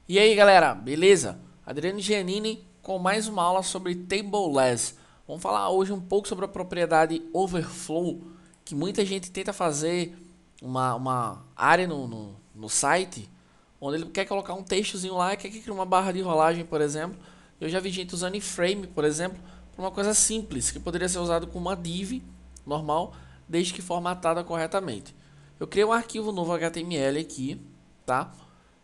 E aí galera, beleza? Adriano Giannini com mais uma aula sobre Tableless. Vamos falar hoje um pouco sobre a propriedade Overflow, que muita gente tenta fazer uma área no site, onde ele quer colocar um textozinho lá e quer que crie uma barra de rolagem, por exemplo. Eu já vi gente usando iframe, por exemplo, para uma coisa simples, que poderia ser usado com uma div normal, desde que formatada corretamente. Eu criei um arquivo novo HTML aqui, tá?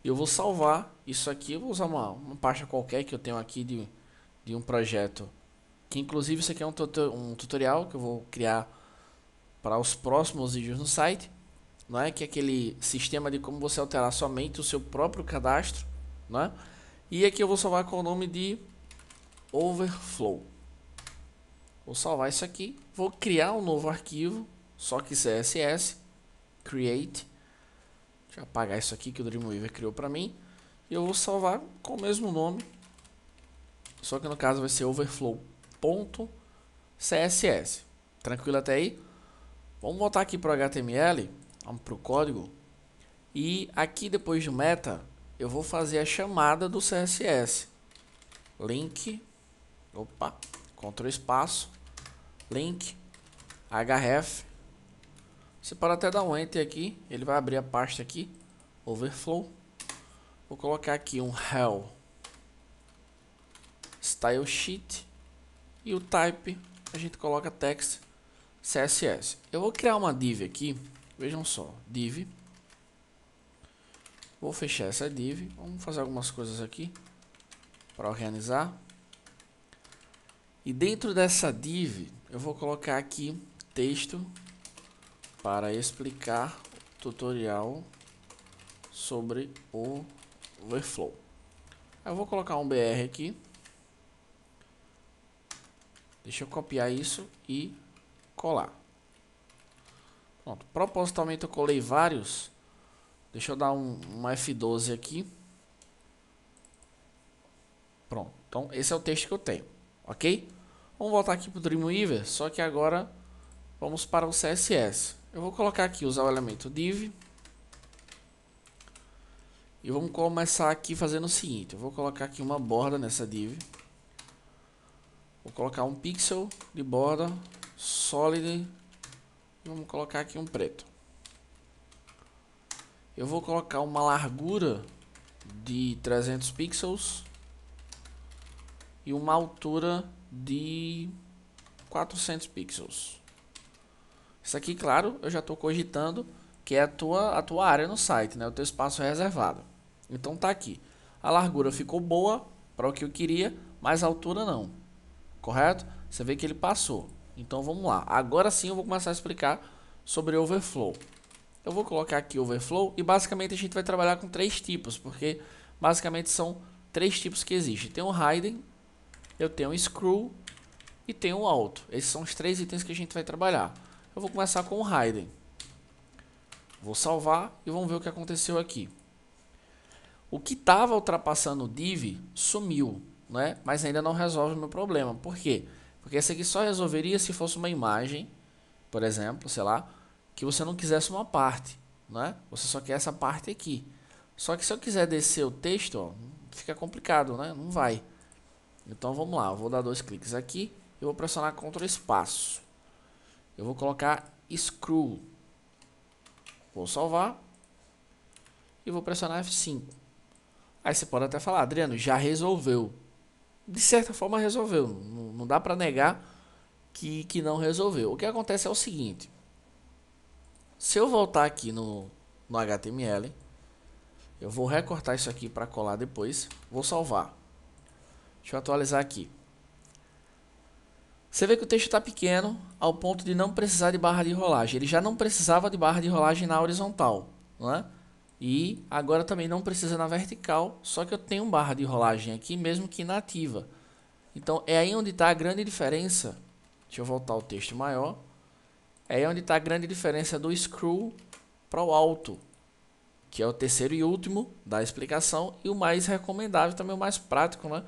Eu vou salvar isso aqui, eu vou usar uma pasta qualquer que eu tenho aqui de um projeto, que inclusive isso aqui é um tutorial que eu vou criar para os próximos vídeos no site, não é? Que é aquele sistema de como você alterar somente o seu próprio cadastro, não é? E aqui eu vou salvar com o nome de Overflow. Vou salvar isso aqui, vou criar um novo arquivo, só que CSS, create. Deixa eu apagar isso aqui que o Dreamweaver criou para mim. E eu vou salvar com o mesmo nome, só que no caso vai ser overflow.css. Tranquilo até aí? Vamos voltar aqui para o HTML, vamos para o código. E aqui depois de meta, eu vou fazer a chamada do CSS. Link, opa, Ctrl espaço, link, href. Você pode até dar um enter aqui, ele vai abrir a pasta aqui, overflow. Vou colocar aqui um hell style sheet e o type a gente coloca text CSS. Eu vou criar uma div aqui, vejam só, div. Vou fechar essa div, vamos fazer algumas coisas aqui para organizar. E dentro dessa div eu vou colocar aqui texto para explicar tutorial sobre o Overflow. Eu vou colocar um BR aqui. Deixa eu copiar isso e colar. Pronto. Propositalmente eu colei vários. Deixa eu dar um F12 aqui. Pronto. Então esse é o texto que eu tenho. Ok? Vamos voltar aqui para o Dreamweaver. Só que agora vamos para o CSS. Eu vou colocar aqui, usar o elemento div. E vamos começar aqui fazendo o seguinte. Eu vou colocar aqui uma borda nessa div. Vou colocar um pixel de borda, solid, e vamos colocar aqui um preto. Eu vou colocar uma largura de 300 pixels e uma altura de 400 pixels. Isso aqui, claro, eu já estou cogitando que é a tua área no site, né? O teu espaço reservado. Então tá aqui. A largura ficou boa para o que eu queria, mas a altura não. Correto? Você vê que ele passou. Então vamos lá. Agora sim eu vou começar a explicar sobre Overflow. Eu vou colocar aqui Overflow e basicamente a gente vai trabalhar com três tipos, porque basicamente são três tipos que existem. Tem o Hidden, eu tenho o Screw e tem o Auto. Esses são os três itens que a gente vai trabalhar. Eu vou começar com o Hidden. Vou salvar e vamos ver o que aconteceu aqui. O que estava ultrapassando o div sumiu, né? Mas ainda não resolve o meu problema. Por quê? Porque esse aqui só resolveria se fosse uma imagem, por exemplo, sei lá, que você não quisesse uma parte, né? Você só quer essa parte aqui. Só que se eu quiser descer o texto, ó, fica complicado, né? Não vai. Então vamos lá, eu vou dar dois cliques aqui e vou pressionar Ctrl espaço. Eu vou colocar Screw. Vou salvar e vou pressionar F5. Aí você pode até falar, Adriano, já resolveu. De certa forma resolveu, não dá para negar que não resolveu. O que acontece é o seguinte, se eu voltar aqui no HTML, eu vou recortar isso aqui para colar depois, vou salvar. Deixa eu atualizar aqui. Você vê que o texto está pequeno ao ponto de não precisar de barra de rolagem. Ele já não precisava de barra de rolagem na horizontal, não é? E agora também não precisa na vertical, só que eu tenho barra de rolagem aqui, mesmo que inativa. Então é aí onde está a grande diferença. Deixa eu voltar ao texto maior. É aí onde está a grande diferença do Screw para o Auto, que é o terceiro e último da explicação e o mais recomendável, também o mais prático, né?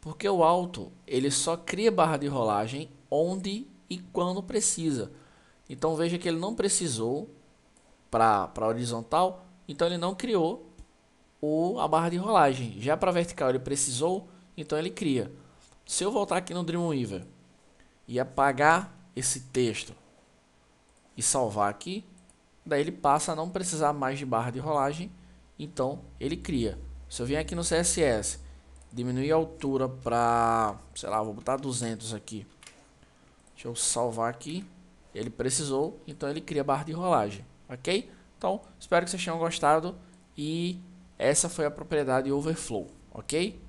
Porque o Auto, ele só cria barra de rolagem onde e quando precisa. Então veja que ele não precisou para horizontal, então ele não criou ou a barra de rolagem. Já para vertical ele precisou, então ele cria. Se eu voltar aqui no Dreamweaver e apagar esse texto e salvar aqui, daí ele passa a não precisar mais de barra de rolagem, então ele cria. Se eu vier aqui no CSS, diminuir a altura para, sei lá, vou botar 200 aqui. Deixa eu salvar aqui. Ele precisou, então ele cria barra de rolagem, ok? Então, espero que vocês tenham gostado e essa foi a propriedade overflow, ok?